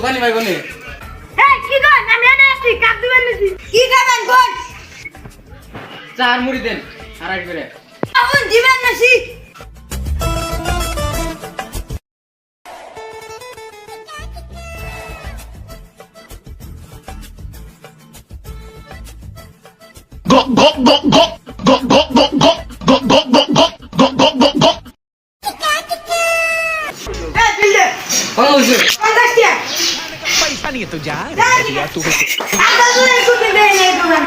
দোকানি ভাই কোনে? এই কি গো আমি এনে আছি কাপ দিবেন নিছি কি খাবেন কোন চার মুড়ি দেন আড়াই করে। এখন দিবেন নাছি go go go go go go go go go go go go go go go go এই বিলে কত হইছে? 50 টাকা पैसा नहीं है तो जा या तू আদা দুই কুটি দেই নাই দোকান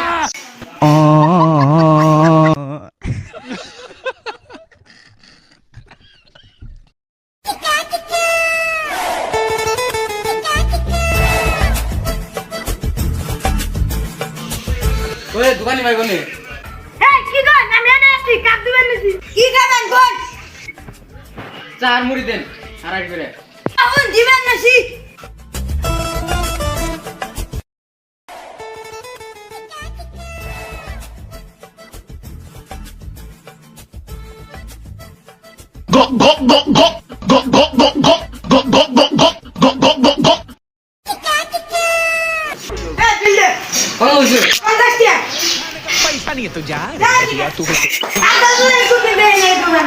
ওই দোকানি ভাই কোনে? এই কি গো আমি এনে আছি কাপ দিবেন নিছি কি খাবেন কোন চার মুড়ি দেন আড়াই করে। এখন দিবেন নাছি go go go go go go go go go go go go go go go এই বিলে কত হইছে? 50 টাকা पैसा नहीं है तो जा या तू আদা দুই কুটি দেই নাই দোকান